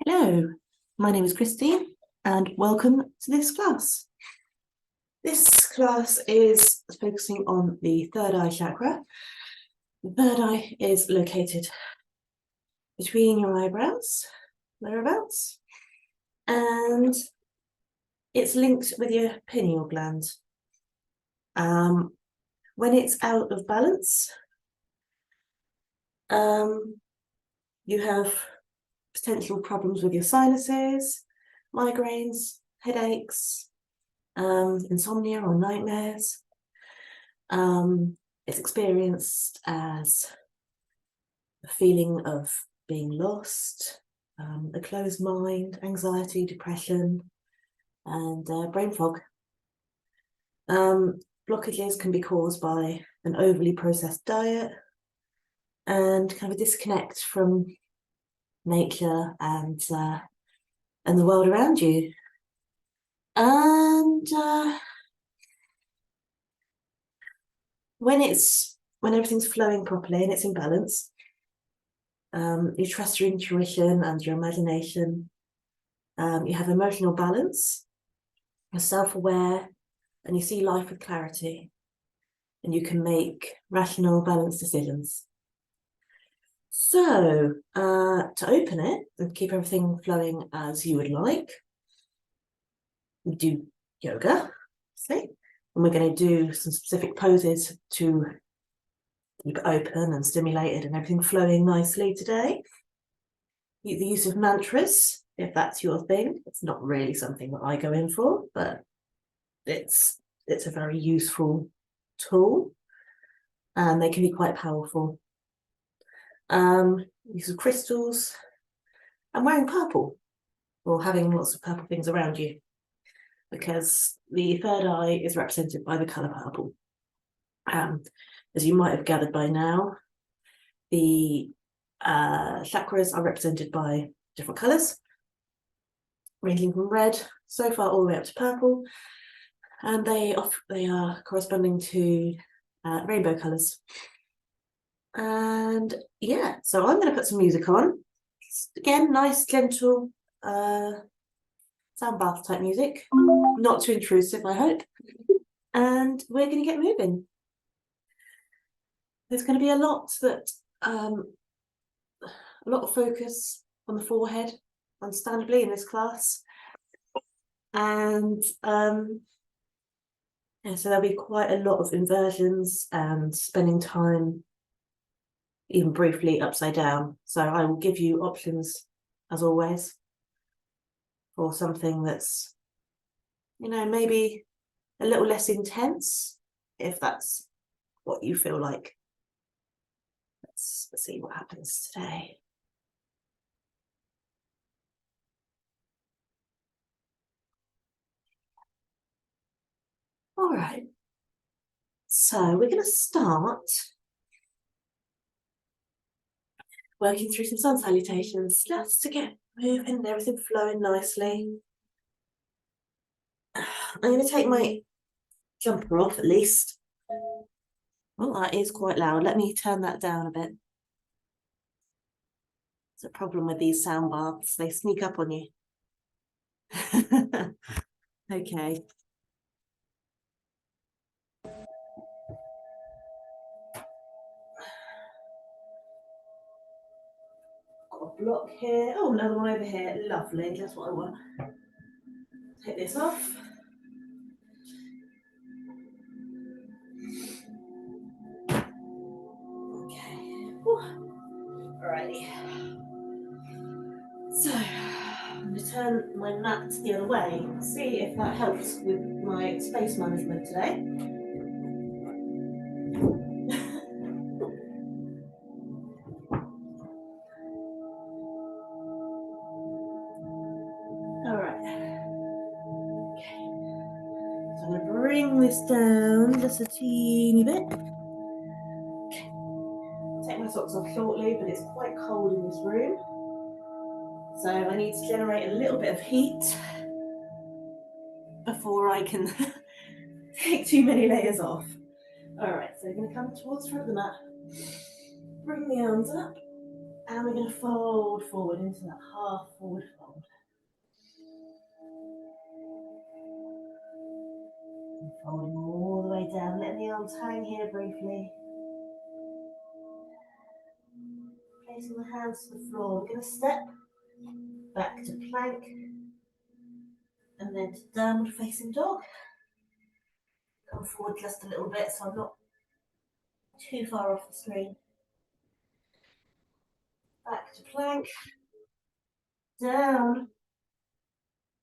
Hello, my name is Christine and welcome to this class. This class is focusing on the third eye chakra. The third eye is located between your eyebrows, thereabouts, and it's linked with your pineal gland. When it's out of balance, you have potential problems with your sinuses, migraines, headaches, insomnia or nightmares. It's experienced as a feeling of being lost, a closed mind, anxiety, depression, and brain fog. Blockages can be caused by an overly processed diet and kind of a disconnect from nature and the world around you. And when everything's flowing properly and it's in balance, you trust your intuition and your imagination. You have emotional balance, you're self-aware, and you see life with clarity, and you can make rational, balanced decisions. So, to open it and keep everything flowing as you would like, we do yoga, see? And we're going to do some specific poses to keep it open and stimulated and everything flowing nicely today. The use of mantras, if that's your thing. It's not really something that I go in for, but it's a very useful tool, and they can be quite powerful. Use of crystals, and wearing purple, or having lots of purple things around you, because the third eye is represented by the colour purple. As you might have gathered by now, the chakras are represented by different colours, ranging from red so far all the way up to purple, and they are corresponding to rainbow colours. And yeah, so I'm going to put some music on. Again, nice, gentle sound bath type music, not too intrusive, I hope. And we're going to get moving. There's going to be a lot of focus on the forehead, understandably, in this class. And yeah, so there'll be quite a lot of inversions and spending time even briefly upside down. So I will give you options, as always, for something that's, maybe a little less intense, if that's what you feel like. Let's see what happens today. All right, so we're going to start working through some sun salutations, just to get moving and everything flowing nicely. I'm going to take my jumper off at least. Well, that is quite loud. Let me turn that down a bit. It's a problem with these sound baths. They sneak up on you. Okay. Got a block here. Oh, another one over here. Lovely. That's what I want. Take this off. Okay. Alrighty. So, I'm going to turn my mat the other way. See if that helps with my space management today. I'm going to bring this down just a teeny bit. Okay. Take my socks off shortly, but it's quite cold in this room. So I need to generate a little bit of heat before I can take too many layers off. All right, so I'm going to come towards the front of the mat, bring the arms up, And we're going to fold forward into that half forward fold. And folding all the way down, letting the arms hang here briefly. Placing the hands to the floor. We're going to step back to plank and then to downward facing dog. Come forward just a little bit so I'm not too far off the screen. Back to plank. Down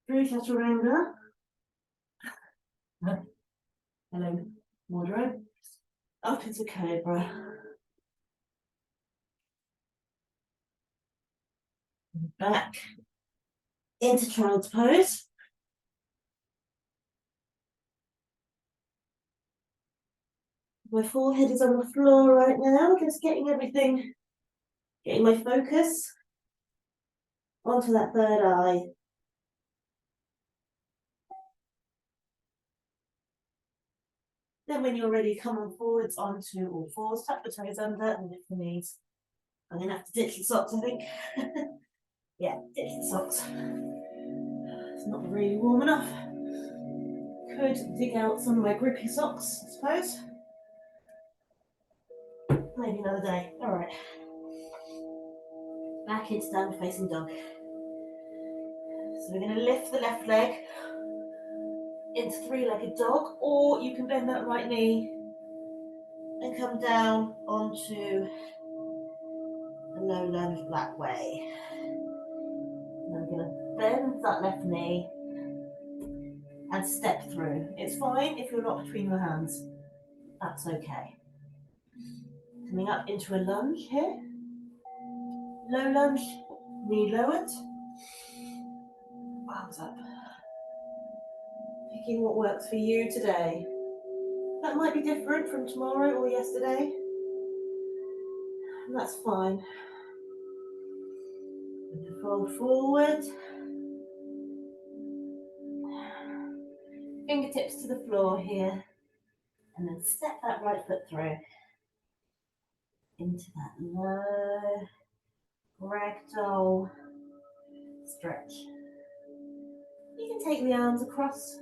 through chaturanga. Hello, wardrobe. Up into cobra. Back into child's pose. My forehead is on the floor right now, just getting my focus onto that third eye. Then when you're ready, come on forwards onto all fours, tuck the toes under and lift the knees. I'm going to have to ditch the socks, I think. Yeah, ditch the socks. It's not really warm enough. Could dig out some of my grippy socks, I suppose. Maybe another day. All right. Back into downward facing dog. So we're going to lift the left leg into three-legged dog, or you can bend that right knee and come down onto a low lunge black way. And I'm going to bend that left knee and step through. It's fine if you're not between your hands. That's okay. Coming up into a lunge here. Low lunge, knee lowered. Arms up. Picking what works for you today. That might be different from tomorrow or yesterday. And that's fine. Fold forward. Fingertips to the floor here. And then step that right foot through. Into that low ragdoll stretch. You can take the arms across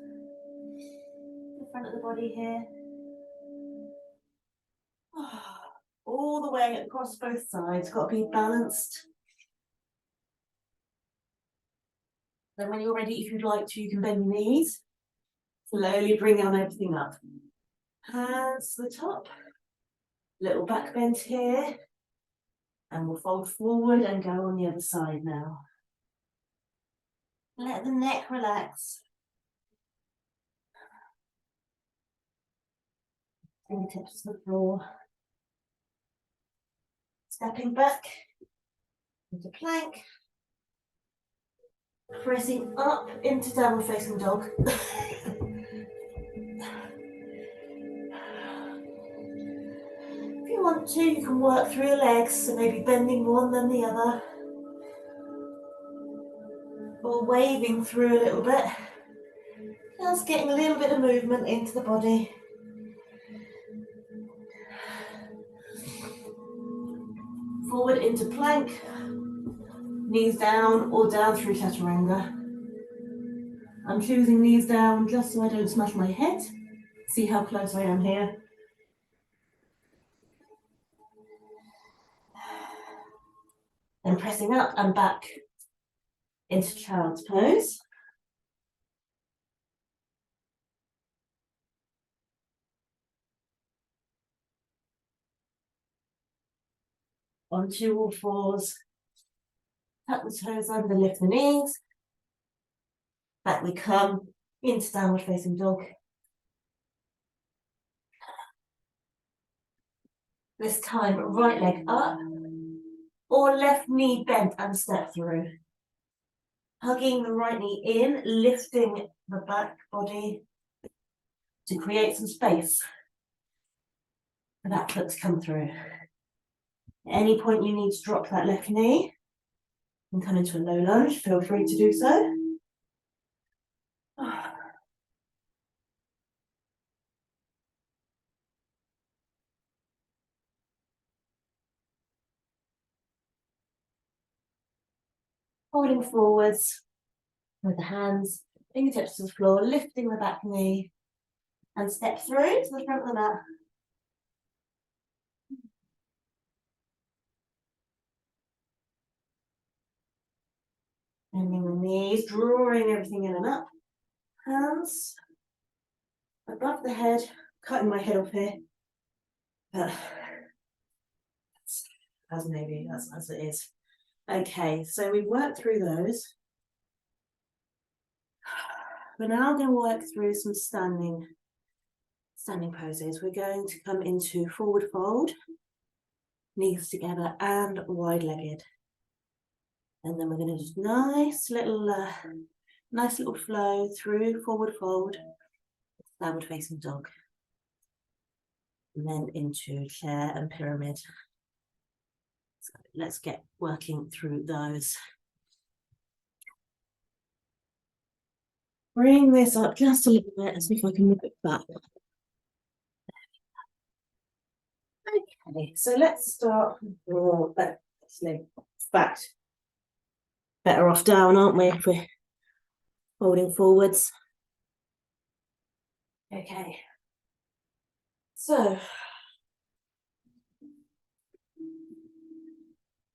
the front of the body here. All the way across both sides. Got to be balanced. Then when you're ready, if you'd like to, you can bend your knees. Slowly bring on everything up. Hands to the top. Little back bend here. And we'll fold forward and go on the other side now. Let the neck relax. Fingertips to the floor. Stepping back into plank. Pressing up into downward facing dog. If you want to, you can work through your legs, so maybe bending one than the other. Or waving through a little bit. Just getting a little bit of movement into the body. Forward into plank. Knees down or down through chaturanga. I'm choosing knees down just so I don't smash my head. See how close I am here. And pressing up and back into child's pose. Onto all fours. Tuck the toes under, lift the knees. Back we come into downward facing dog. This time, right leg up or left knee bent and step through. Hugging the right knee in, lifting the back body to create some space for that foot to come through. At any point you need to drop that left knee and come into a low lunge, feel free to do so. Folding forwards with the hands, fingertips to the floor, lifting the back knee, and step through to the front of the mat. Bending the knees, drawing everything in and up. Hands above the head, cutting my head off here. But as it is. Okay, so we've worked through those. We're now going to work through some standing poses. We're going to come into forward fold, knees together and wide-legged. And then we're going to just nice little flow through forward fold, downward facing dog. And then into chair and pyramid. So let's get working through those. Bring this up just a little bit and see if I can move it back. Okay, so let's start. Oh, in fact, better off down, aren't we, if we're folding forwards? Okay, so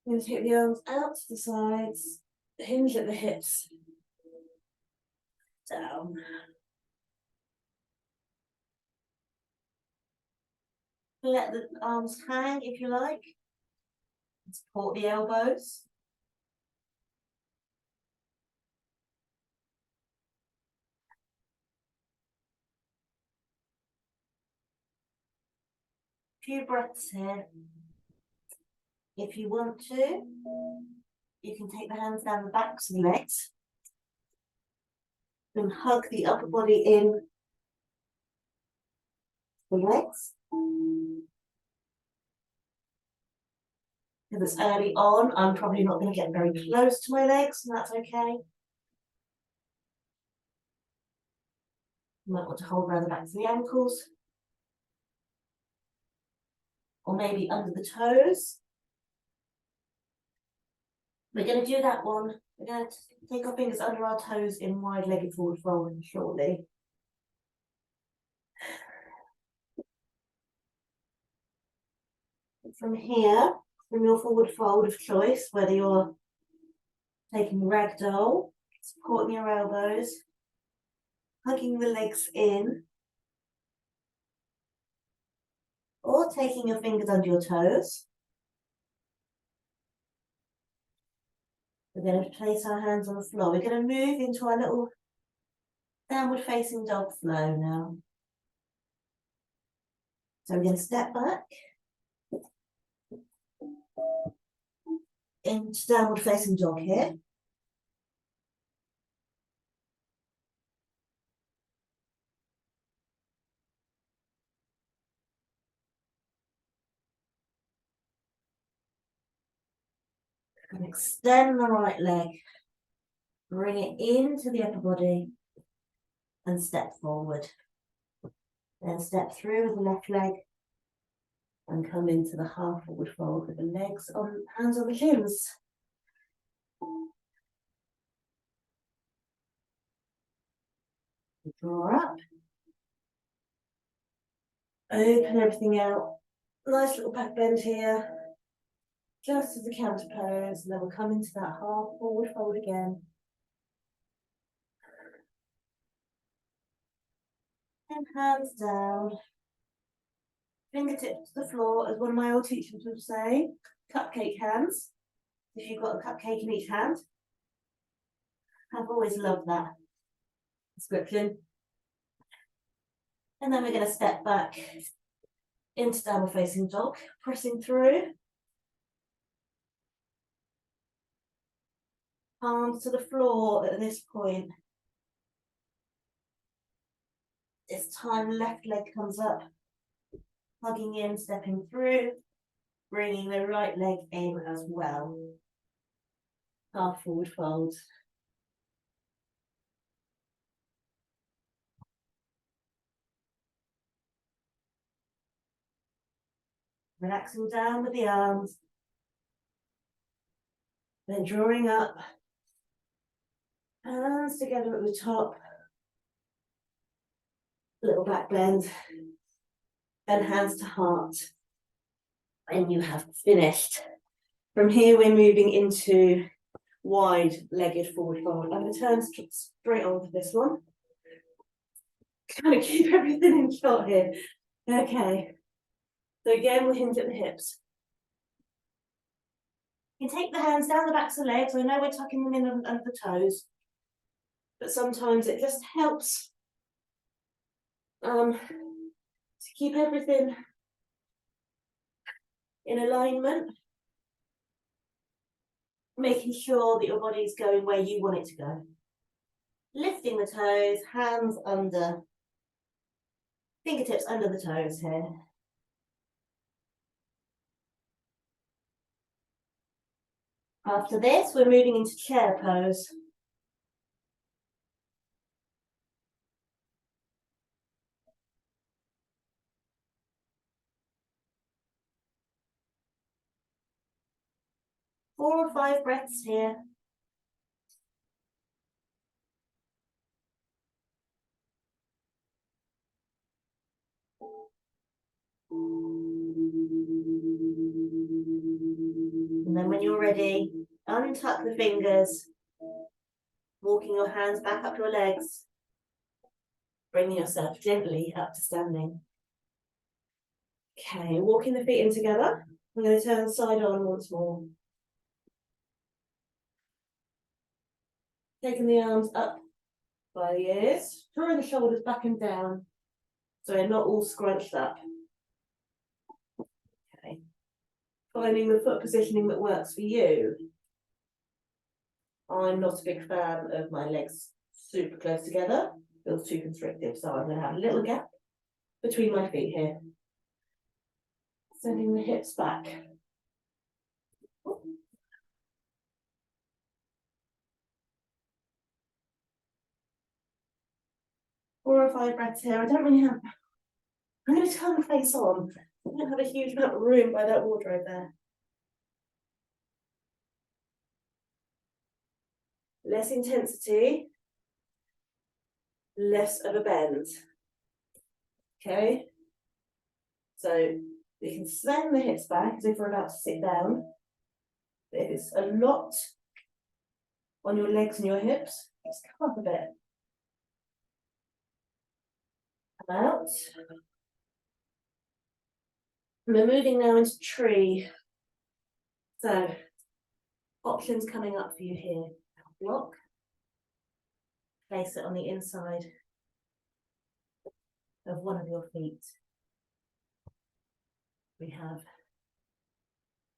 I'm going to take the arms out to the sides, hinge at the hips, down. Let the arms hang if you like. Support the elbows. A few breaths here. If you want to, you can take the hands down the backs of the legs and hug the upper body in the legs. If it's early on, I'm probably not going to get very close to my legs, and that's okay. You might want to hold around the backs of the ankles. Or maybe under the toes. We're going to do that one. We're going to take our fingers under our toes in wide-legged forward fold shortly. From here, from your forward fold of choice, whether you're taking ragdoll, supporting your elbows, hugging the legs in, or taking your fingers under your toes. We're going to place our hands on the floor. We're going to move into our little downward facing dog flow now. So we're going to step back into downward facing dog here. And extend the right leg. Bring it into the upper body and step forward. Then step through with the left leg and come into the half forward fold with the legs on, hands on the shins. Draw up. Open everything out. Nice little back bend here. Just as a counter pose, and then we'll come into that half forward fold again. And hands down. Fingertips to the floor, as one of my old teachers would say, cupcake hands. If you've got a cupcake in each hand. I've always loved that description. And then we're going to step back into downward facing dog, pressing through. Palms to the floor at this point. This time, left leg comes up, hugging in, stepping through, bringing the right leg in as well. Half forward fold. Relaxing down with the arms. Then drawing up Hands together at the top. Little back bend. And hands to heart. And you have finished. From here, we're moving into wide-legged forward fold. I'm going to turn straight on for this one. Kind of keep everything in shot here. Okay. So again, we'll hinge at the hips. You can take the hands down the backs of the legs. I know we're tucking them in under the toes, but sometimes it just helps to keep everything in alignment, making sure that your body's going where you want it to go. Lifting the toes, hands under, fingertips under the toes here. After this, we're moving into chair pose. Four or five breaths here. And then when you're ready, untuck the fingers, walking your hands back up your legs, bringing yourself gently up to standing. Okay, walking the feet in together. I'm going to turn side on once more. Taking the arms up by the ears, drawing the shoulders back and down, so they're not all scrunched up. Okay. Finding the foot positioning that works for you. I'm not a big fan of my legs super close together. Feels too constrictive, so I'm going to have a little gap between my feet here. Sending the hips back. 4 or 5 breaths here. I don't really have. I'm going to turn the face on. I don't have a huge amount of room by that wardrobe there. Less intensity, less of a bend. Okay? So we can send the hips back as if we're about to sit down. But if it's a lot on your legs and your hips, just come up a bit. Come out. And we're moving now into tree. So, options coming up for you here. Block. Place it on the inside of one of your feet. We have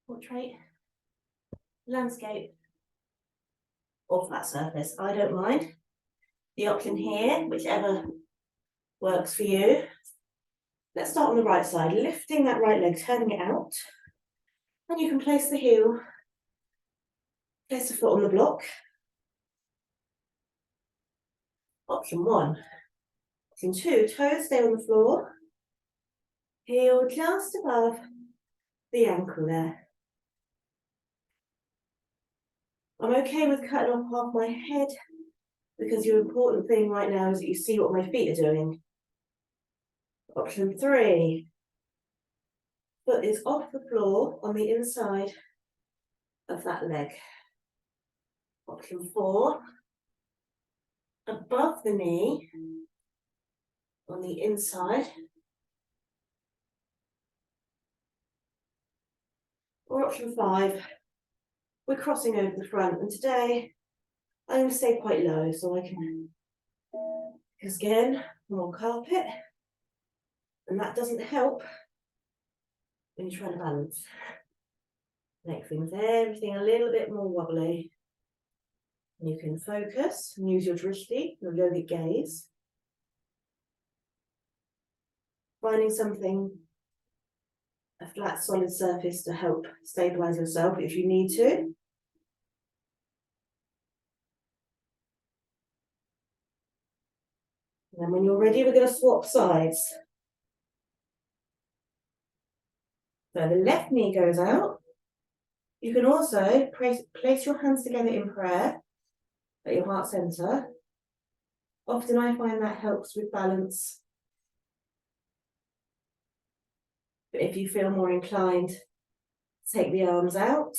portrait, landscape, or flat surface. I don't mind. The option here, whichever works for you. Let's start on the right side, lifting that right leg, turning it out. And you can place the heel, place the foot on the block. Option 1. Option 2, toes stay on the floor. Heel just above the ankle there. I'm okay with cutting off half my head because the important thing right now is that you see what my feet are doing. Option 3. Foot is off the floor on the inside of that leg. Option 4. Above the knee on the inside. Or option 5. We're crossing over the front, and today I'm going to stay quite low so I can, because again, I'm on carpet, and that doesn't help when you're trying to balance. Make things, everything a little bit more wobbly. And you can focus and use your drishti, your yogic gaze. Finding something, a flat, solid surface to help stabilize yourself if you need to. And then when you're ready, we're going to swap sides. So the left knee goes out. You can also place your hands together in prayer at your heart center. Often I find that helps with balance. But if you feel more inclined to take the arms out,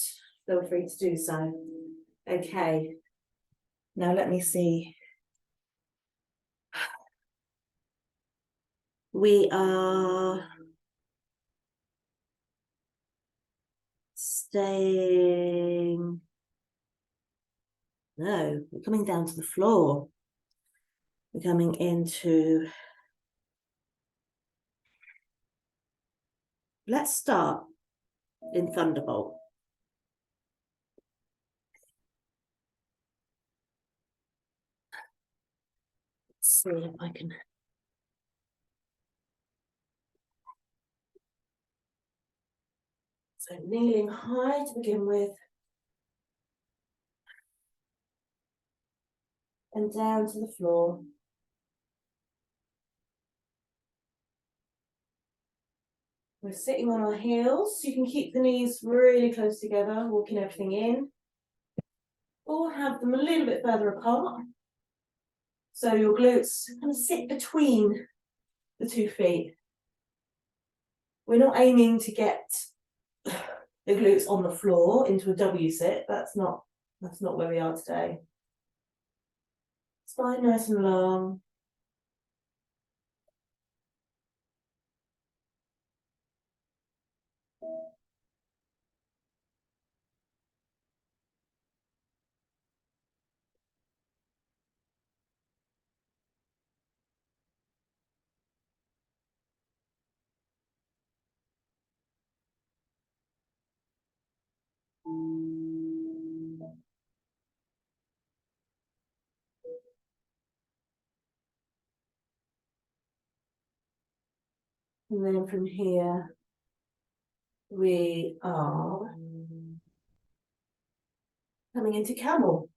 feel free to do so. Okay, now let me see. We are staying, no, we're coming down to the floor. We're coming into, let's start in Thunderbolt. Let's see if I can. So kneeling high to begin with. And down to the floor. We're sitting on our heels. You can keep the knees really close together, walking everything in. Or have them a little bit further apart. So your glutes kind of sit between the 2 feet. We're not aiming to get the glutes on the floor into a W sit. That's not where we are today. Spine nice and long. And then from here, we are coming into camel.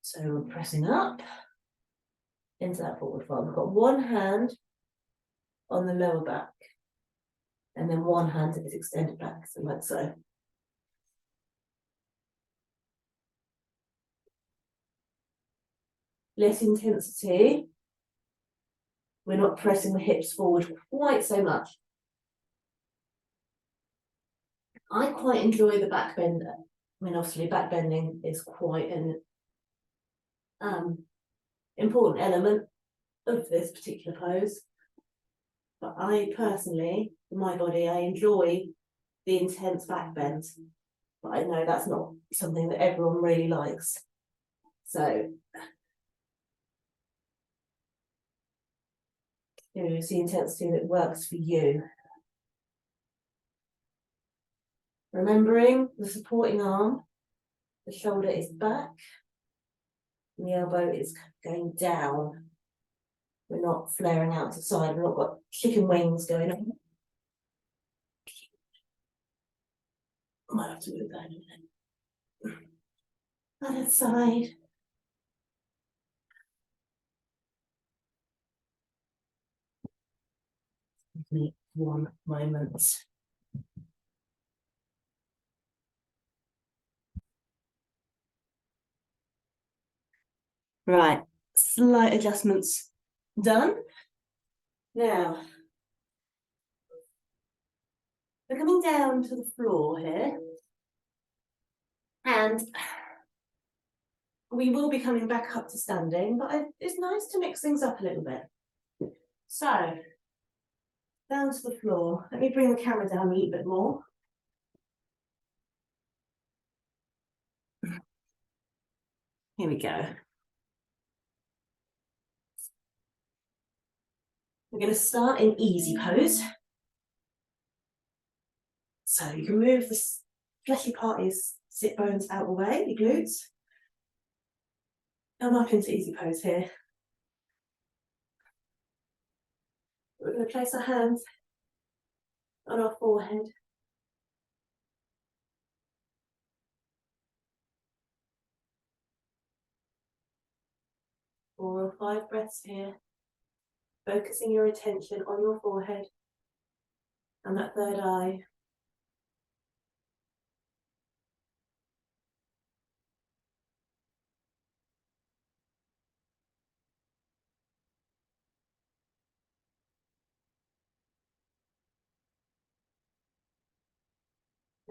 So we're pressing up into that forward fold. We've got one hand on the lower back, and then one hand is extended back, so like so. Less intensity. We're not pressing the hips forward quite so much. I quite enjoy the back bend. I mean, obviously back bending is quite an important element of this particular pose. But I personally, for my body, I enjoy the intense back bend. But I know that's not something that everyone really likes. So it's the intensity that works for you. Remembering the supporting arm, the shoulder is back, and the elbow is going down. We're not flaring out to the side, we've not got chicken wings going on. I might have to move that in a minute. Other side. Give me 1 moment. Right, slight adjustments done. Now, we're coming down to the floor here, and we will be coming back up to standing, but it's nice to mix things up a little bit. So, down to the floor. Let me bring the camera down a little bit more. Here we go. We're going to start in easy pose. So you can move the fleshy part of your sit bones out the way, your glutes. Come up into easy pose here. We're going to place our hands on our forehead. 4 or 5 breaths here. Focusing your attention on your forehead and that third eye.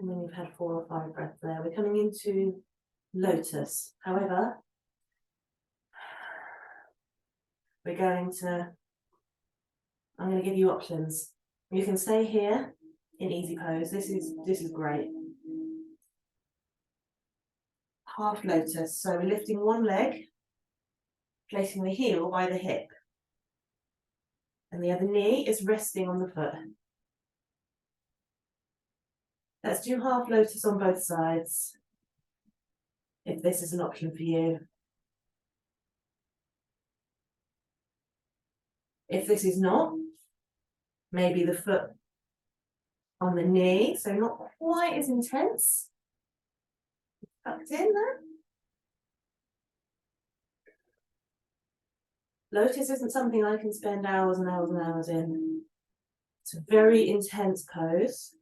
And then you've had 4 or 5 breaths there. We're coming into lotus. However, we're going to, I'm going to give you options. You can stay here in easy pose. This is great. Half lotus. So we're lifting one leg, placing the heel by the hip. And the other knee is resting on the foot. Let's do half lotus on both sides, if this is an option for you. If this is not, maybe the foot on the knee, so not quite as intense. Tucked in there. Lotus isn't something I can spend hours and hours and hours in. It's a very intense pose.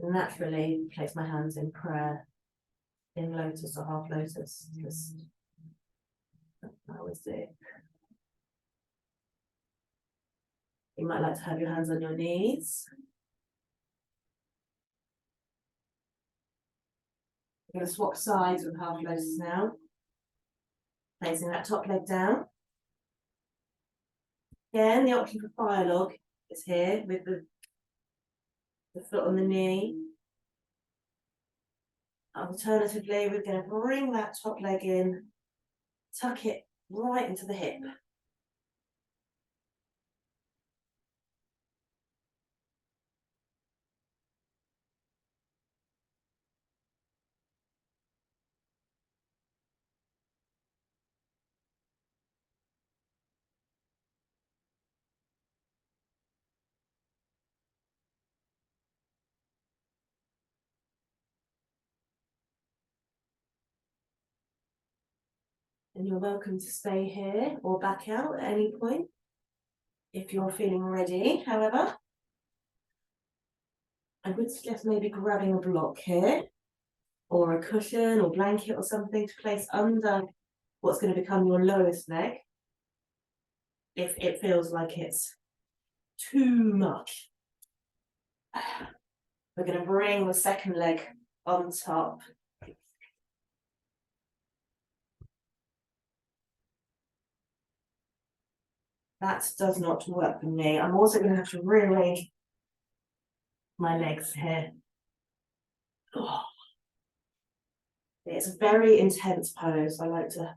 Naturally place my hands in prayer in lotus or half lotus. Just that was it. You might like to have your hands on your knees. We're going to swap sides with half lotus now. Placing that top leg down. Again, the option for fire log is here with the foot on the knee. Alternatively, we're going to bring that top leg in, tuck it right into the hip. And you're welcome to stay here or back out at any point if you're feeling ready. However, I would suggest maybe grabbing a block here or a cushion or blanket or something to place under what's going to become your lowest leg if it feels like it's too much. We're going to bring the second leg on top. That does not work for me. I'm also going to have to rearrange my legs here. Oh. It's a very intense pose. I like to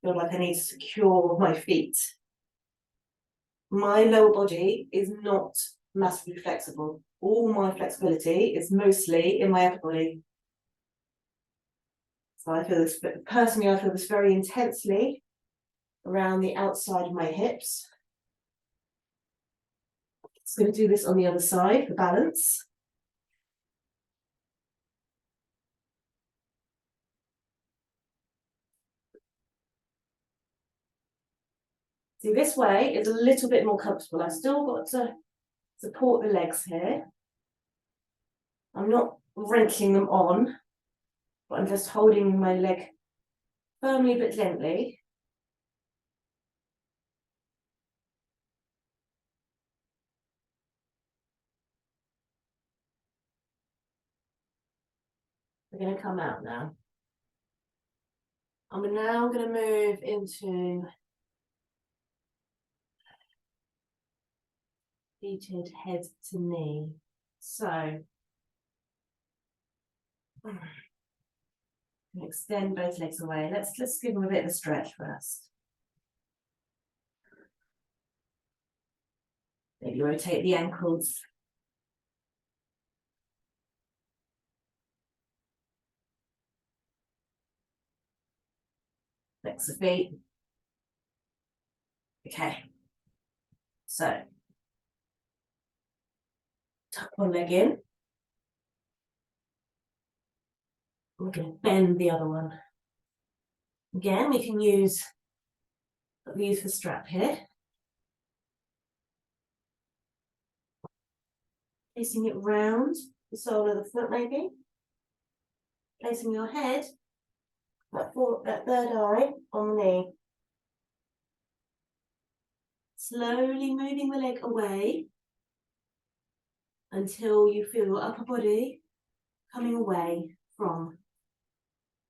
feel like I need to secure my feet. My lower body is not massively flexible. All my flexibility is mostly in my upper body. So I feel this, personally, I feel this very intensely around the outside of my hips. Just going to do this on the other side for balance. See, this way is a little bit more comfortable. I've still got to support the legs here. I'm not wrenching them on, but I'm just holding my leg firmly but gently. We're going to come out now. I'm now going to move into seated head to knee. So, extend both legs away. Let's just give them a bit of a stretch first. Maybe rotate the ankles. Flex the feet. Okay. So, tuck one leg in. We're going to bend the other one. Again, we can use the strap here. Placing it round the sole of the foot maybe. Placing your head that third eye on the knee. Slowly moving the leg away until you feel your upper body coming away from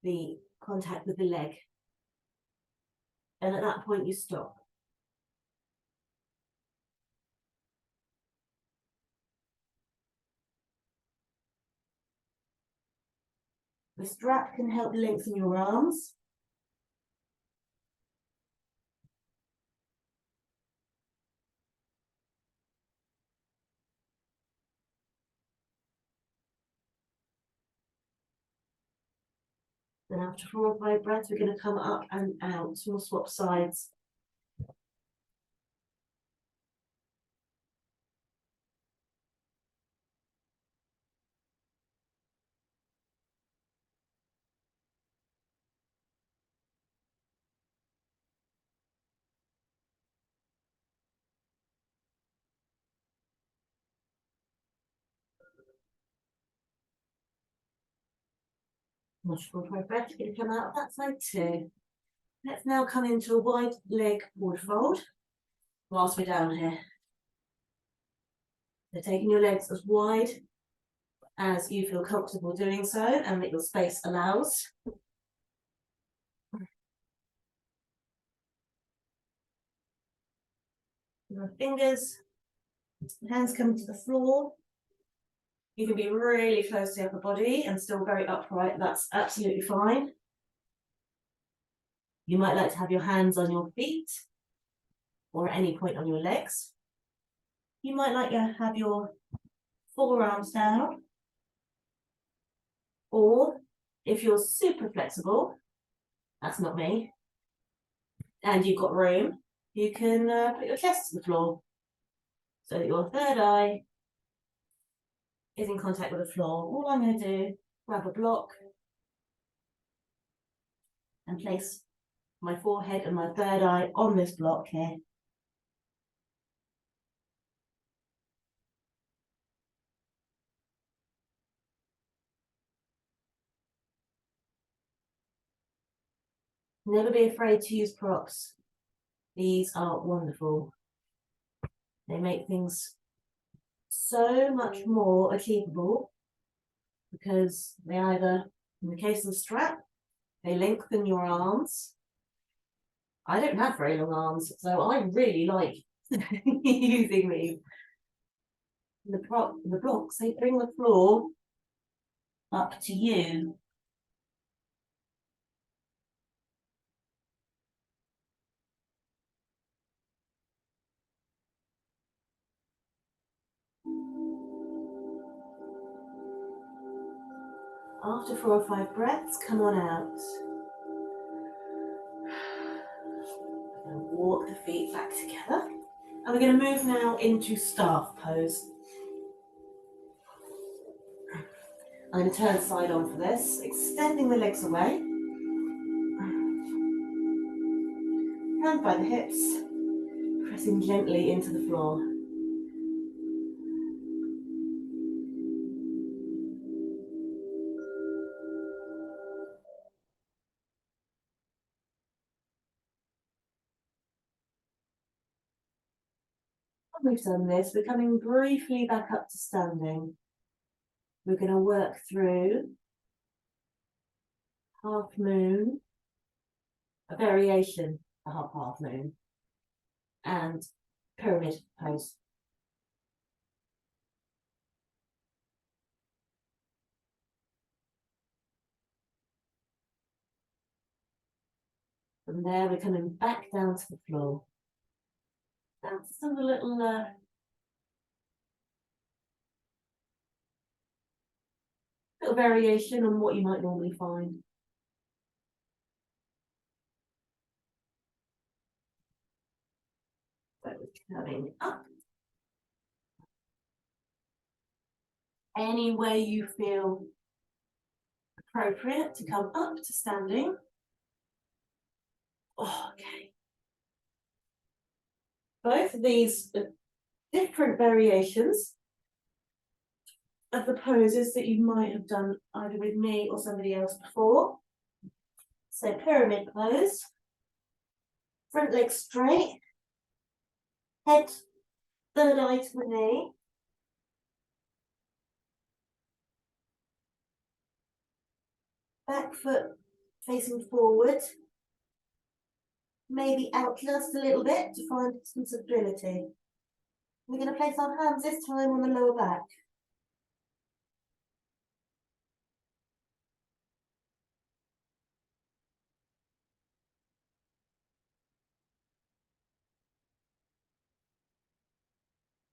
the contact with the leg. And at that point you stop. The strap can help lengthen your arms. Then after 4 or 5 breaths, we're going to come up and out. So we'll swap sides. After 4 or 5 breaths, we're going to come out of that side too. Let's now come into a wide leg forward fold whilst we're down here. So taking your legs as wide as you feel comfortable doing so and that your space allows. Your fingers, hands coming to the floor. You can be really close to the upper body and still very upright. That's absolutely fine. You might like to have your hands on your feet or at any point on your legs. You might like to have your forearms down. Or if you're super flexible, that's not me, and you've got room, you can put your chest to the floor so that your third eye is in contact with the floor. All I'm going to do, grab a block and place my forehead and my third eye on this block here. Never be afraid to use props. These are wonderful. They make things so much more achievable because they either, in the case of the strap, they lengthen your arms. I don't have very long arms, so I really like using these. The blocks, they bring the floor up to you. After 4 or 5 breaths, come on out. And walk the feet back together. And we're going to move now into staff pose. I'm going to turn side on for this, extending the legs away. Hand by the hips, pressing gently into the floor. We've done this, we're coming briefly back up to standing. We're going to work through half moon, a variation of half moon, and pyramid pose. From there, we're coming back down to the floor. That's just a little variation on what you might normally find. So we're coming up. Any way you feel appropriate to come up to standing. Oh, okay. Both of these are different variations of the poses that you might have done either with me or somebody else before. So pyramid pose, front leg straight, head third eye to the knee. Back foot facing forward. Maybe out just a little bit to find some stability. We're going to place our hands this time on the lower back.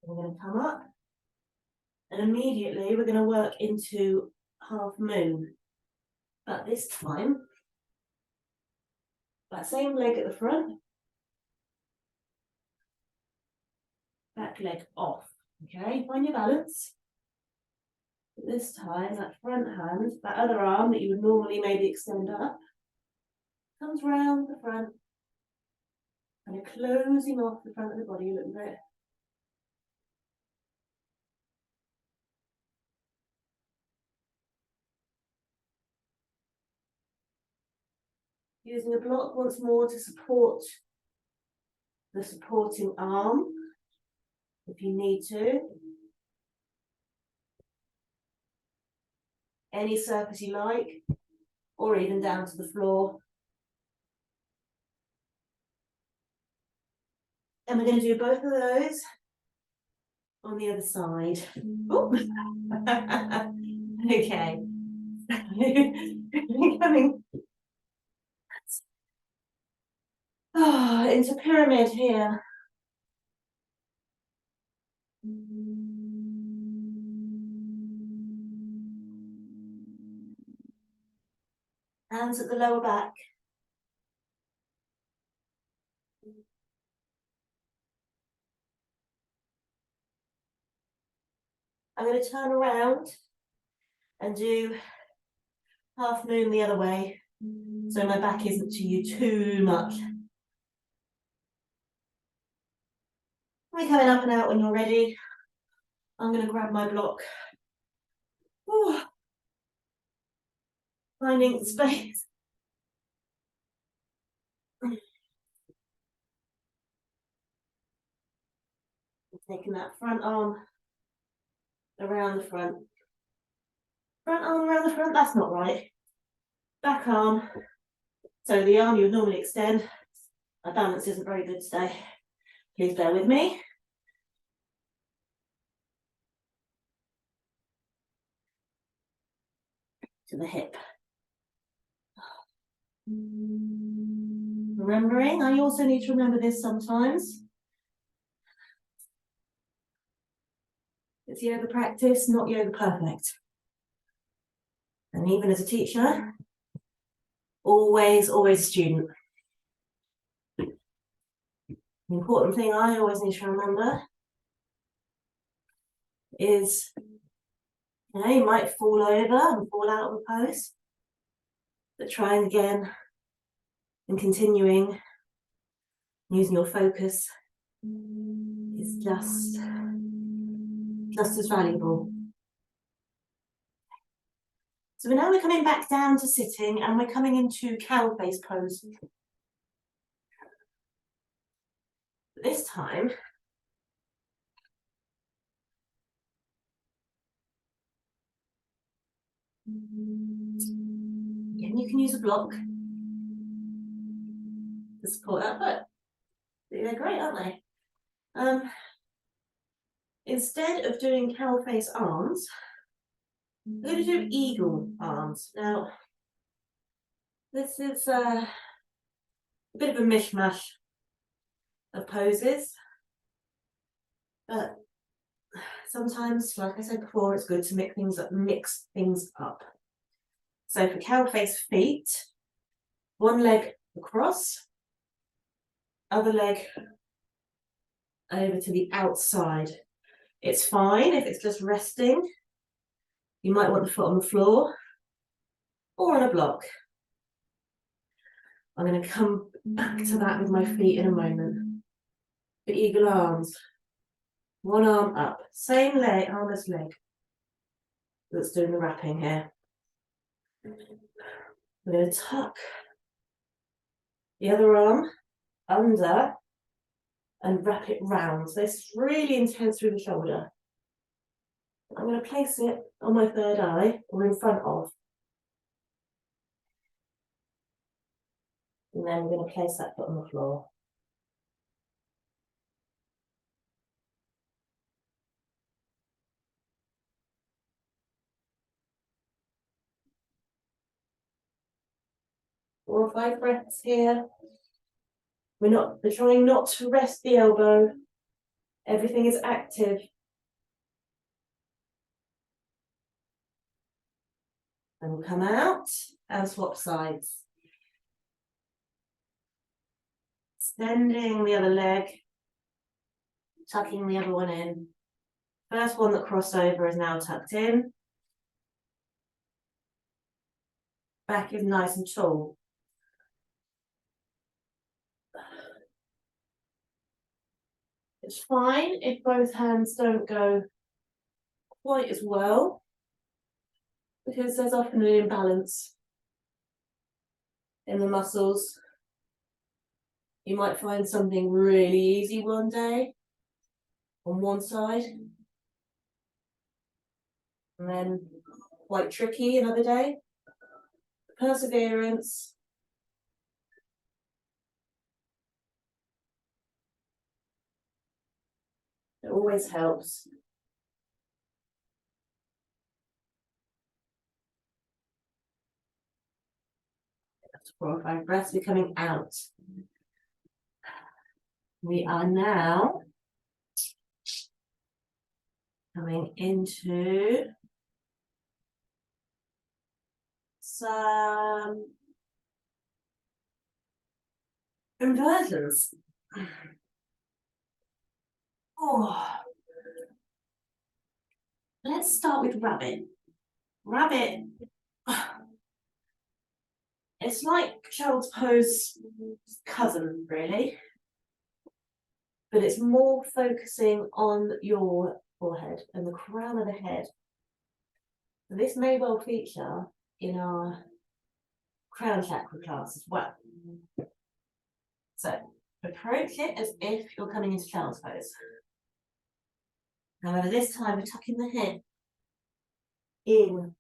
We're going to come up and immediately we're going to work into half moon. But this time, that same leg at the front, back leg off. Okay, find your balance. This time, that front hand, that other arm that you would normally maybe extend up, comes round the front, and you're closing off the front of the body a little bit. Using a block once more to support the supporting arm, if you need to. Any surface you like, or even down to the floor. And we're going to do both of those on the other side. Okay. Coming into pyramid here. Hands at the lower back. I'm going to turn around and do half moon the other way, so my back isn't to you too much. We're coming up and out when you're ready. I'm going to grab my block. Ooh. Finding the space. Taking that front arm around the front. Front arm around the front, that's not right. Back arm. So the arm you would normally extend. My balance isn't very good today. Please bear with me. To the hip. Remembering, I also need to remember this sometimes. It's yoga practice, not yoga perfect. And even as a teacher, always a student. The important thing I always need to remember is, you might fall over and fall out of a pose, but trying again and continuing, using your focus is just as valuable. So now we're coming back down to sitting and we're coming into cow face pose. This time, again, you can use a block to support that foot. They're great, aren't they? Instead of doing cow face arms, we're going to do eagle arms. Now, this is a bit of a mishmash of poses, but sometimes, like I said before, it's good to mix things up. So for cow face feet, one leg across, other leg over to the outside. It's fine if it's just resting. You might want the foot on the floor or on a block. I'm going to come back to that with my feet in a moment. The eagle arms. One arm up. Same leg, armless leg that's doing the wrapping here. We're going to tuck the other arm under and wrap it round. So this is really intense through the shoulder. I'm going to place it on my third eye or in front of. And then we're going to place that foot on the floor. Four or five breaths here. We're trying not to rest the elbow. Everything is active. And we'll come out and swap sides. Extending the other leg, tucking the other one in. First one that crossed over is now tucked in. Back is nice and tall. It's fine if both hands don't go quite as well, because there's often an imbalance in the muscles. You might find something really easy one day on one side, and then quite tricky another day. Perseverance. It always helps. That's 4 or 5 breaths. We're coming out. We are now coming into some inversions. Oh. Let's start with rabbit. Rabbit, it's like child's pose cousin, really, but it's more focusing on your forehead and the crown of the head. This may well feature in our crown chakra class as well. So approach it as if you're coming into child's pose. However, this time we're tucking the head in.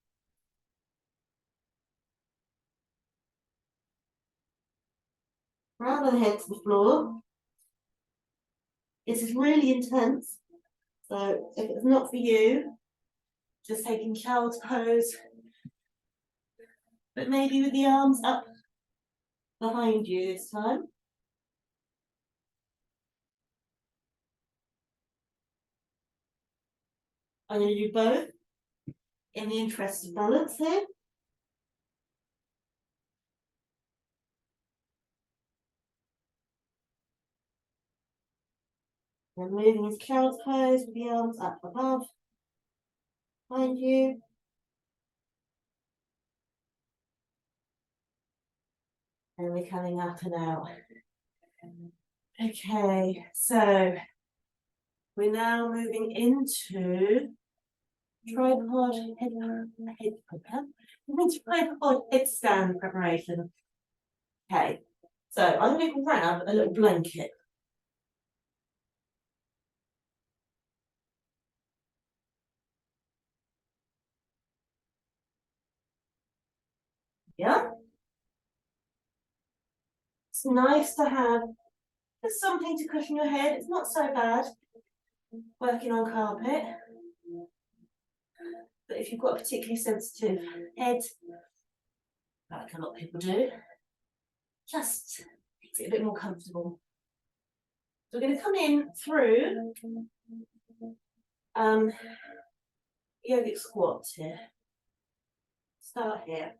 Crown of the head to the floor. This is really intense. So if it's not for you, just taking child's pose, but maybe with the arms up behind you this time. I'm going to do both in the interest of balance here. And moving into child's pose with the arms up above, behind you. And we're coming up and out. Okay, so we're now moving into tripod headstand preparation. Okay, so I'm going to grab a little blanket. Yeah, it's nice to have just something to cushion your head. It's not so bad working on carpet, but if you've got a particularly sensitive head, like a lot of people do, just makes it a bit more comfortable. So we're going to come in through yogic squats here. Start here.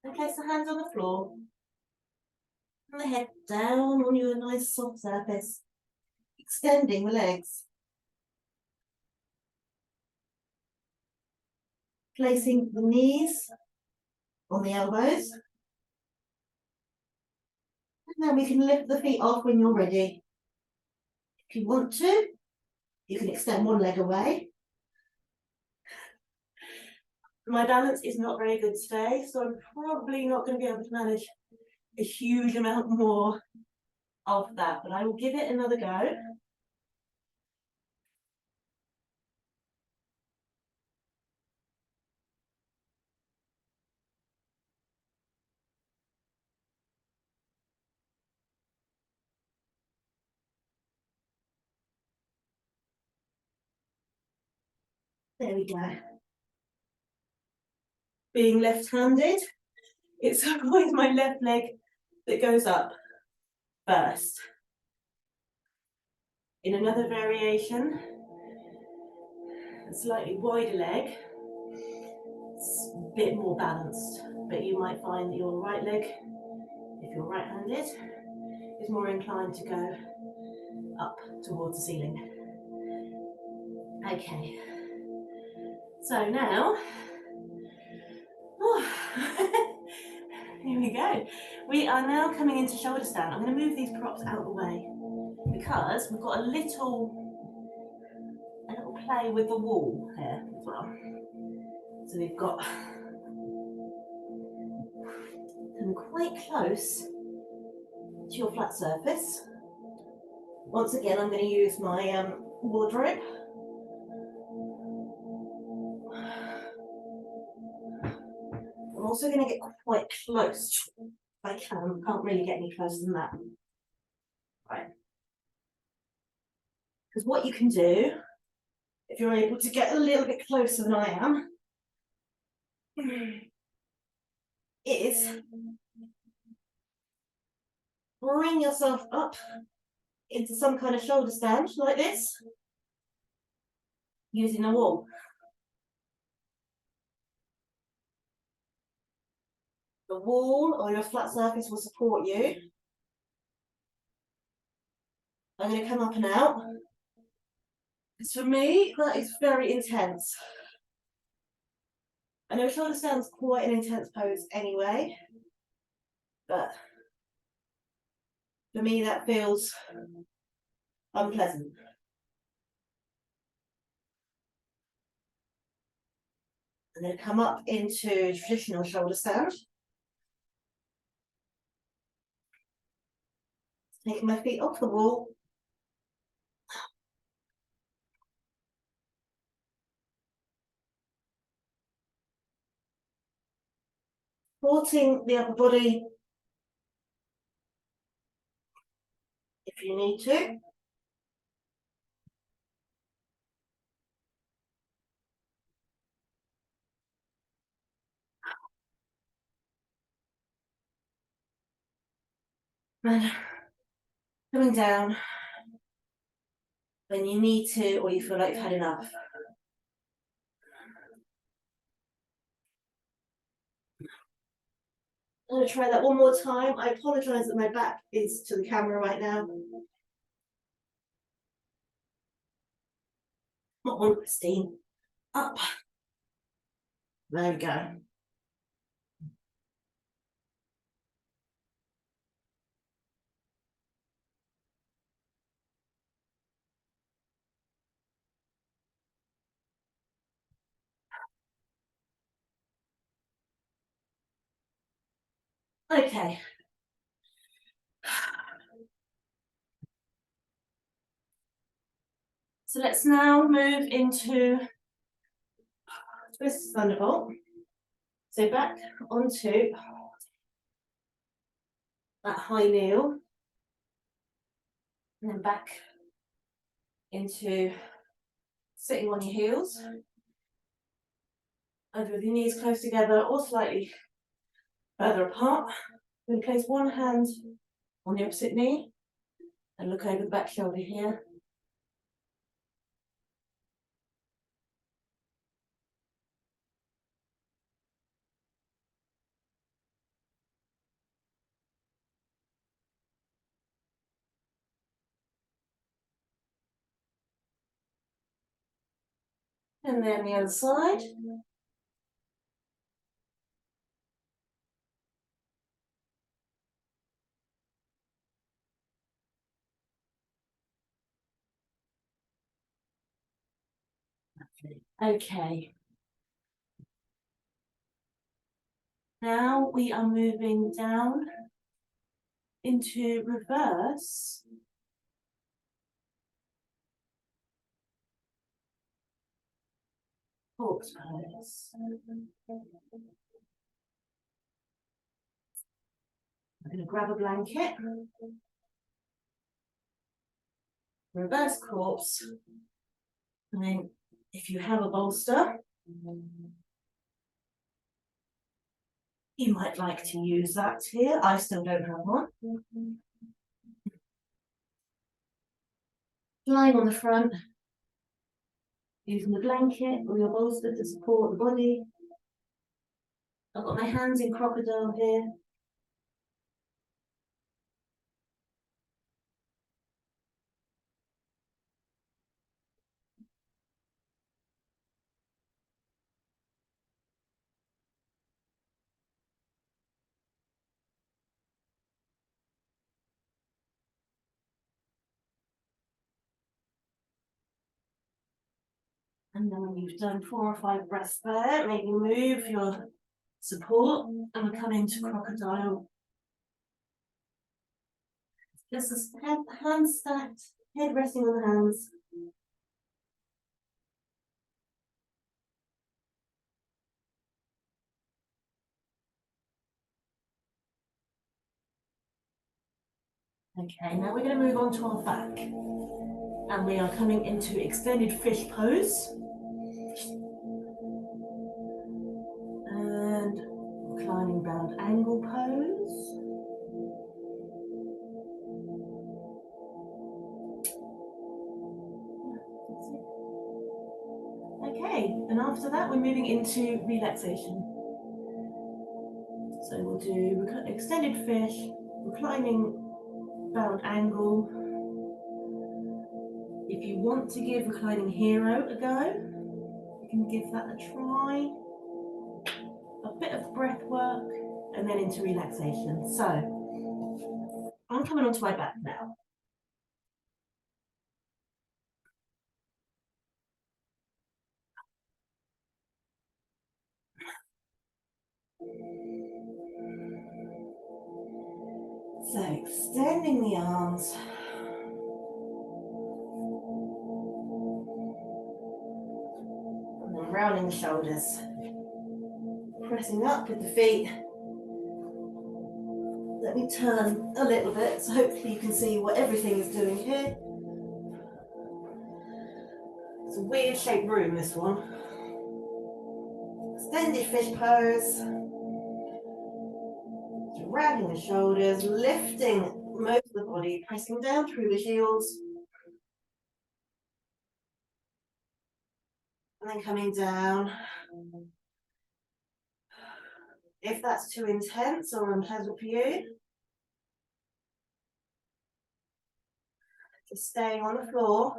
And place the hands on the floor. And the head down on your nice soft surface. Extending the legs. Placing the knees on the elbows. And then we can lift the feet off when you're ready. If you want to, you can extend one leg away. My balance is not very good today, so I'm probably not going to be able to manage a huge amount more of that, but I will give it another go. There we go. Being left-handed, it's always my left leg that goes up first. In another variation, a slightly wider leg, it's a bit more balanced, but you might find that your right leg, if you're right-handed, is more inclined to go up towards the ceiling. Okay, so now, here we go. We are now coming into shoulder stand. I'm going to move these props out of the way because we've got a little play with the wall here as well. So we've got them quite close to your flat surface. Once again, I'm going to use my wardrobe. I'm also going to get quite close if I can. Can't really get any closer than that. Right. Because what you can do, if you're able to get a little bit closer than I am, is bring yourself up into some kind of shoulder stand like this, using a wall. The wall or your flat surface will support you. I'm going to come up and out. Because for me, that is very intense. I know shoulder stand's quite an intense pose anyway, but for me that feels unpleasant. And then come up into traditional shoulder stand. Taking my feet off the wall. Supporting the upper body if you need to. And coming down when you need to or you feel like you've had enough. I'm going to try that one more time. I apologise that my back is to the camera right now. Not one, Christine. Up. There we go. Okay. So let's now move into twist thunderbolt. So back onto that high kneel, and then back into sitting on your heels, either with your knees close together or slightly further apart. Then place one hand on the opposite knee and look over the back shoulder here. And then the other side. Okay. Now we are moving down into reverse corpse pose. I'm going to grab a blanket, reverse corpse, and then if you have a bolster, you might like to use that here. I still don't have one. Lying on the front, using the blanket or your bolster to support the body. I've got my hands in crocodile here. And then when you've done 4 or 5 breaths there, maybe move your support and we come into crocodile. Just a hands stacked, head resting on the hands. Okay, now we're going to move on to our back. And we are coming into extended fish pose. And reclining round angle pose. Okay, and after that we're moving into relaxation. So we'll do extended fish, reclining round angle. If you want to give reclining hero a go, you can give that a try. A bit of breath work and then into relaxation. So I'm coming onto my back now. So extending the arms. And then rounding the shoulders. Pressing up with the feet. Let me turn a little bit so hopefully you can see what everything is doing here. It's a weird shaped room, this one. Extended fish pose. Rounding the shoulders, lifting most of the body, pressing down through the heels. And then coming down. If that's too intense or unpleasant for you, just staying on the floor,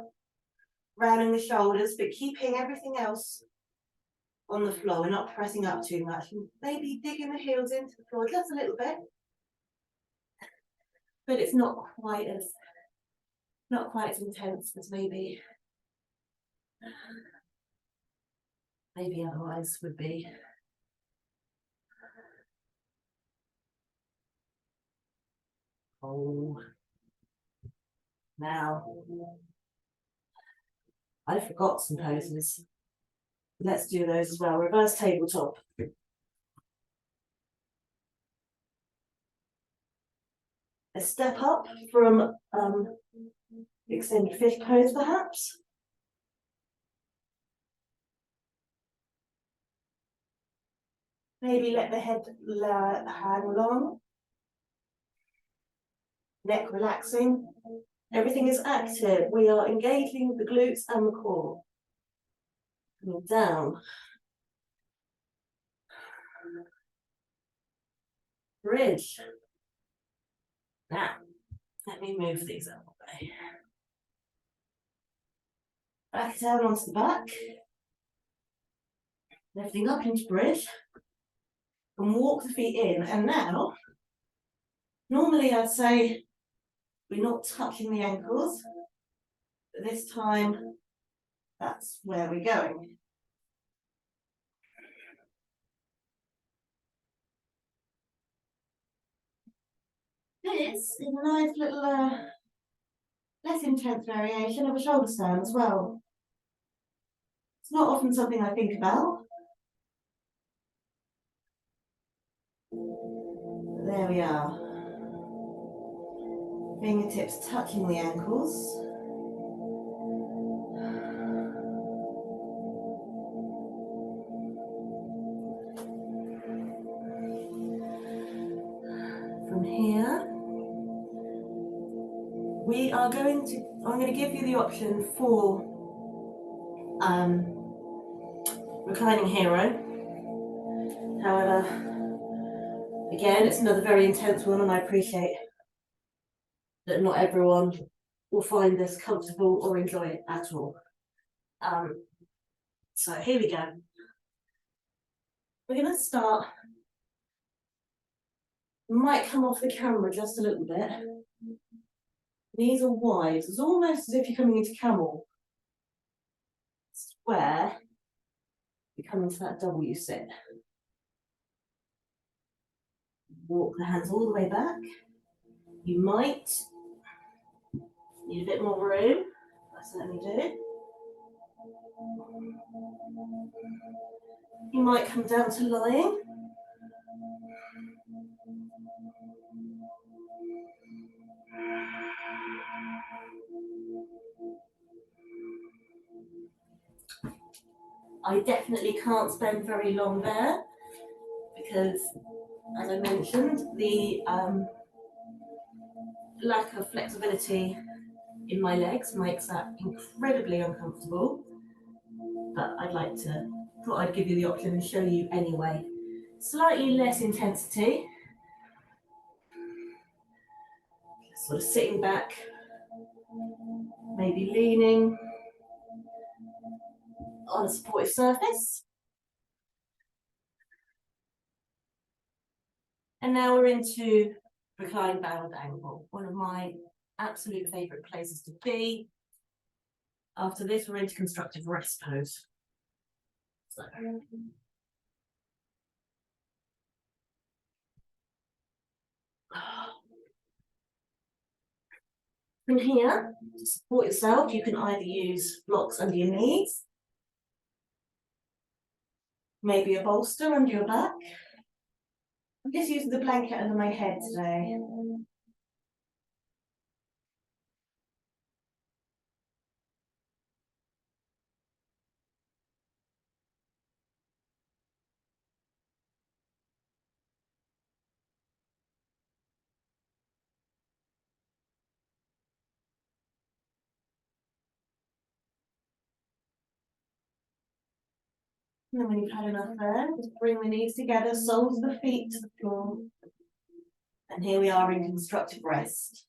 rounding the shoulders, but keeping everything else on the floor. We're not pressing up too much. Maybe digging the heels into the floor just a little bit. But it's not quite as intense as maybe otherwise would be. Oh, now I forgot some poses. Let's do those as well. Reverse tabletop. A step up from extended fish pose, perhaps. Maybe let the head hang long. Neck relaxing. Everything is active. We are engaging the glutes and the core. Coming down. Bridge. Now, let me move these out of the way. Back down onto the back. Lifting up into bridge. And walk the feet in. And now, normally I'd say we're not touching the ankles. But this time, that's where we're going. this is a nice little, less intense variation of a shoulder stand as well. It's not often something I think about. But there we are. Fingertips touching the ankles. From here, I'm going to give you the option for reclining hero. However, again, it's another very intense one, and I appreciate that not everyone will find this comfortable or enjoy it at all. So here we go. We're going to start. We might come off the camera just a little bit. Knees are wide. It's almost as if you're coming into camel. Square. You come into that W sit. Walk the hands all the way back. You might need a bit more room. I certainly do. You might come down to lying. I definitely can't spend very long there because, as I mentioned, the lack of flexibility in my legs makes that incredibly uncomfortable. But thought I'd give you the option and show you anyway. Slightly less intensity. Sort of sitting back, maybe leaning on a supportive surface. And now we're into reclined bowed angle, one of my absolute favourite places to be. After this, we're into constructive rest pose. So. From here, to support yourself, you can either use blocks under your knees, maybe a bolster under your back. I'm just using the blanket under my head today. And then when you've had enough there, just bring the knees together, soles of the feet to the floor. And here we are in constructive rest.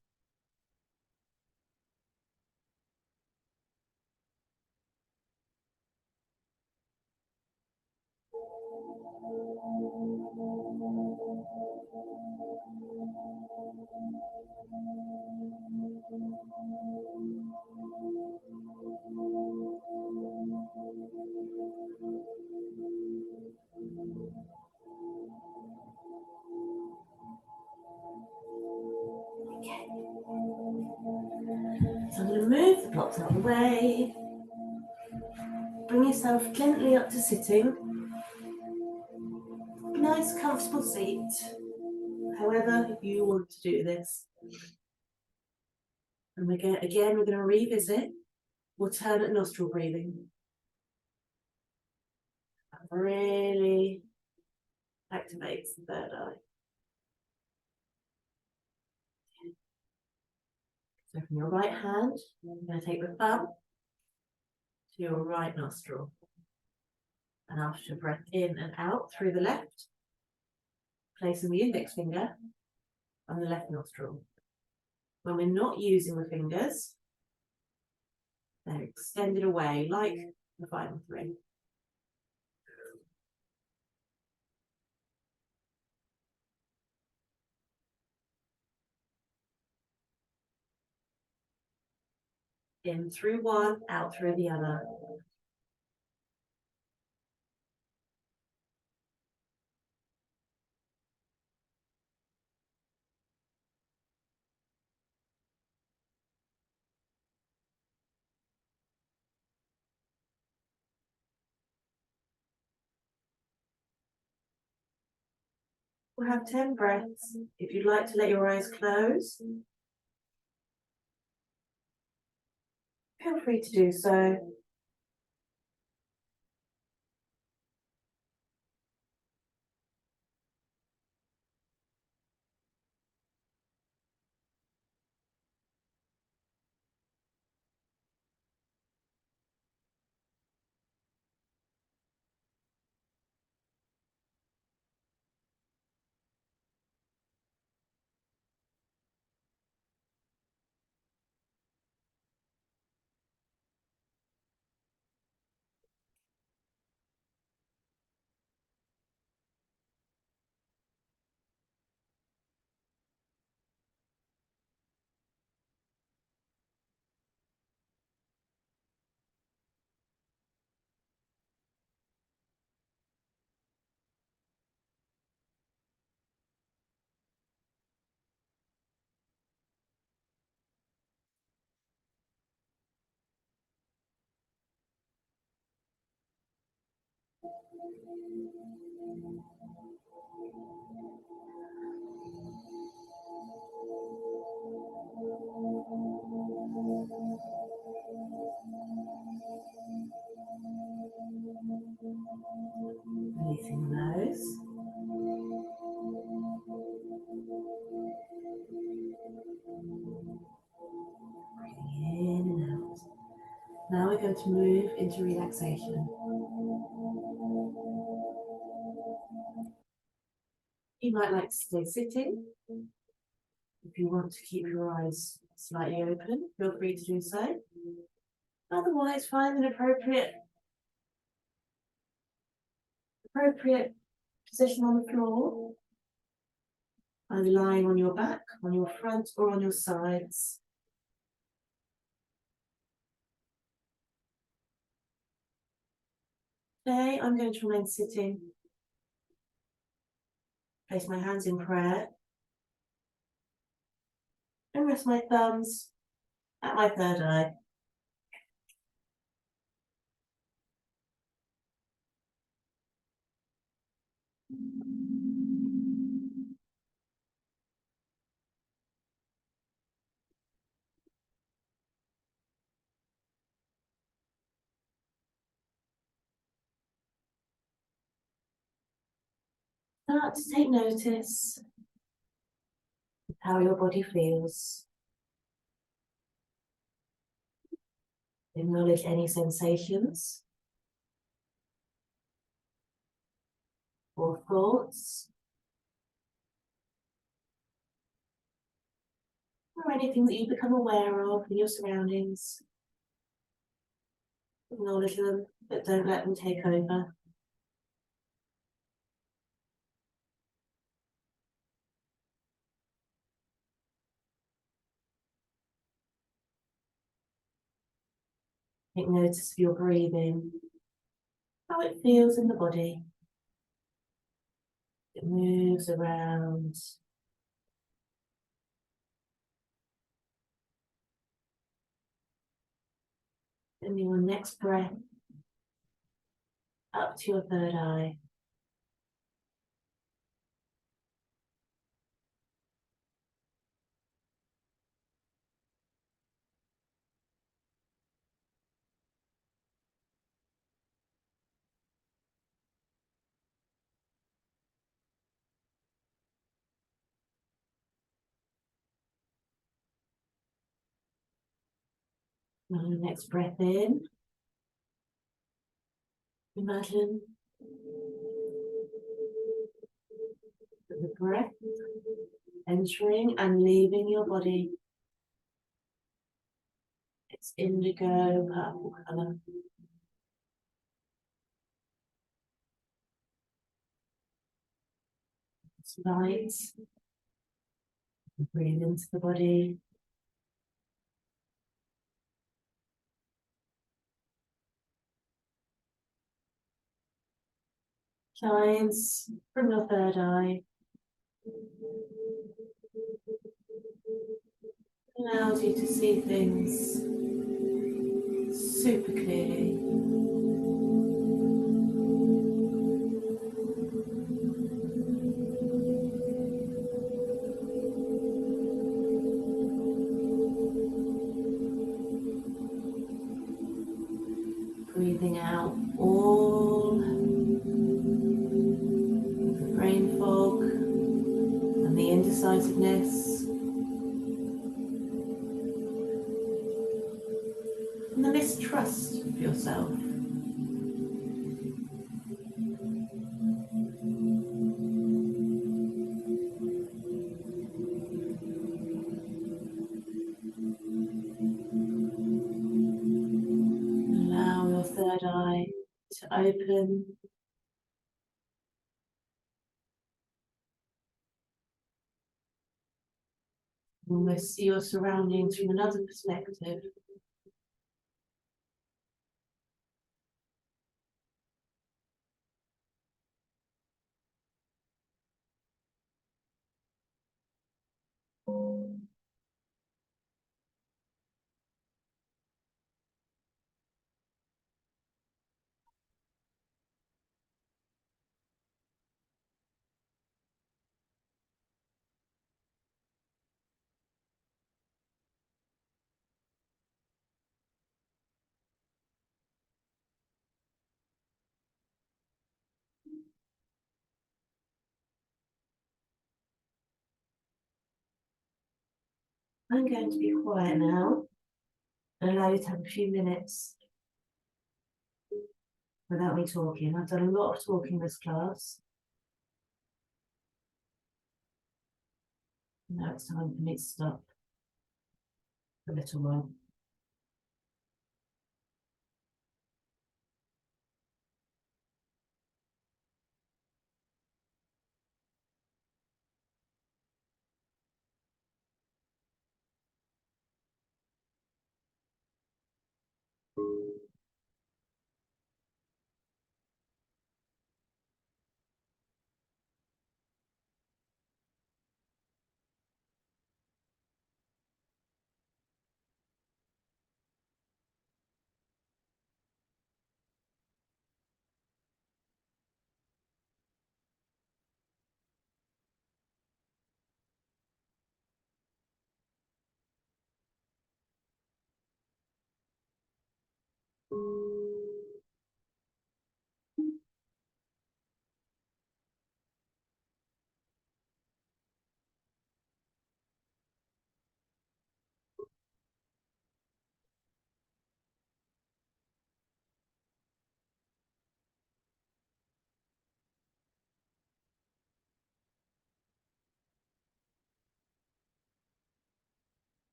Okay. So I'm going to move the blocks out of the way. Bring yourself gently up to sitting. Nice, comfortable seat. However you want to do this. And we're going to revisit alternate nostril breathing. That really activates the third eye. So from your right hand, you're going to take the thumb to your right nostril. And after your breath in and out through the left, placing the index finger on the left nostril. When we're not using the fingers, they're extended away like the final three. In through one, out through the other. We'll have 10 breaths. If you'd like to let your eyes close, feel free to do so. Releasing the nose. Breathing in and out. Now we're going to move into relaxation. You might like to stay sitting. If you want to keep your eyes slightly open, feel free to do so. Otherwise, find an appropriate position on the floor, either lying on your back, on your front, or on your sides. Today, I'm going to remain sitting. Place my hands in prayer and rest my thumbs at my third eye. Start to take notice of how your body feels. Acknowledge any sensations or thoughts or anything that you become aware of in your surroundings. Acknowledge them, but don't let them take over. Take notice of your breathing, how it feels in the body. It moves around. And your next breath up to your third eye. Now your next breath in. Imagine the breath entering and leaving your body. It's indigo purple colour. It's light. Breathe into the body. Shines from your third eye. Allows you to see things super clearly. and the mistrust of yourself. Allow your third eye to open. Almost see your surroundings from another perspective. I'm going to be quiet now and allow you to have a few minutes without me talking. I've done a lot of talking this class. Now it's time for me to stop for a little while.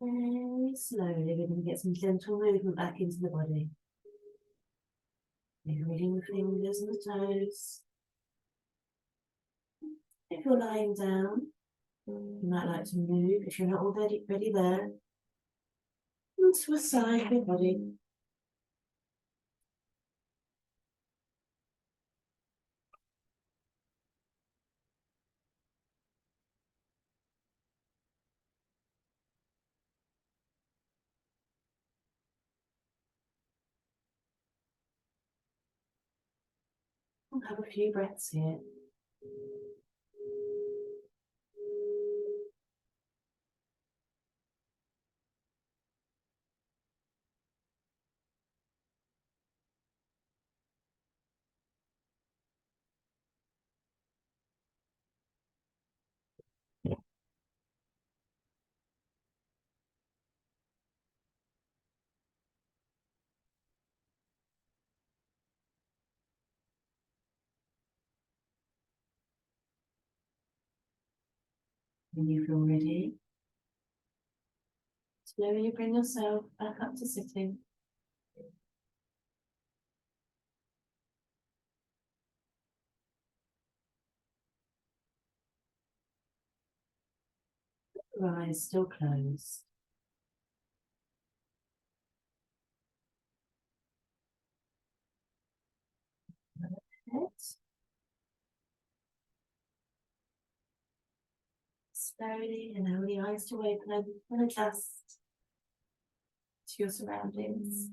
Very slowly, we're going to get some gentle movement back into the body. Moving the fingers and the toes. If you're lying down, you might like to move, if you're not already there, into a side of your body. We'll have a few breaths here. When you feel ready, slowly bring yourself back up to sitting. Your eyes still closed. Head. Slowly allow the eyes to open and adjust to your surroundings.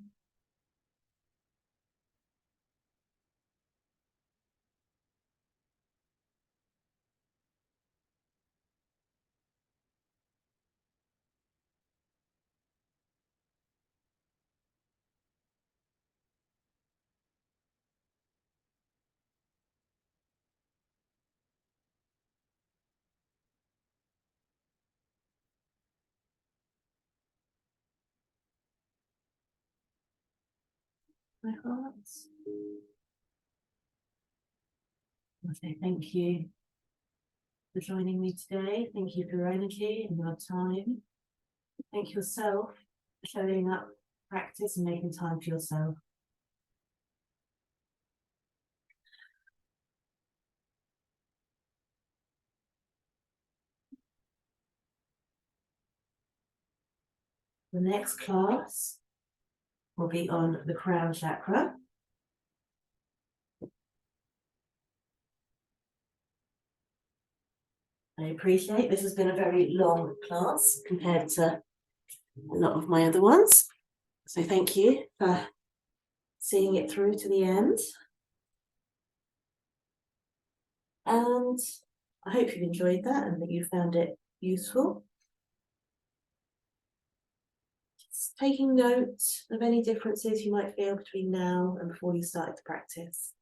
My heart. I say thank you for joining me today. Thank you for your energy and your time. Thank yourself for showing up, practice and making time for yourself. The next class will be on the crown chakra. I appreciate this has been a very long class compared to a lot of my other ones. So thank you for seeing it through to the end. And I hope you've enjoyed that and that you found it useful. Just taking note of any differences you might feel between now and before you started to practice.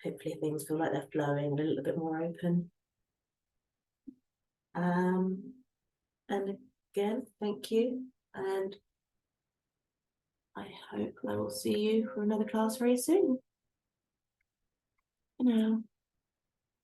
Hopefully things feel like they're flowing and a little bit more open. And again, thank you. And I hope I will see you for another class very soon. For now.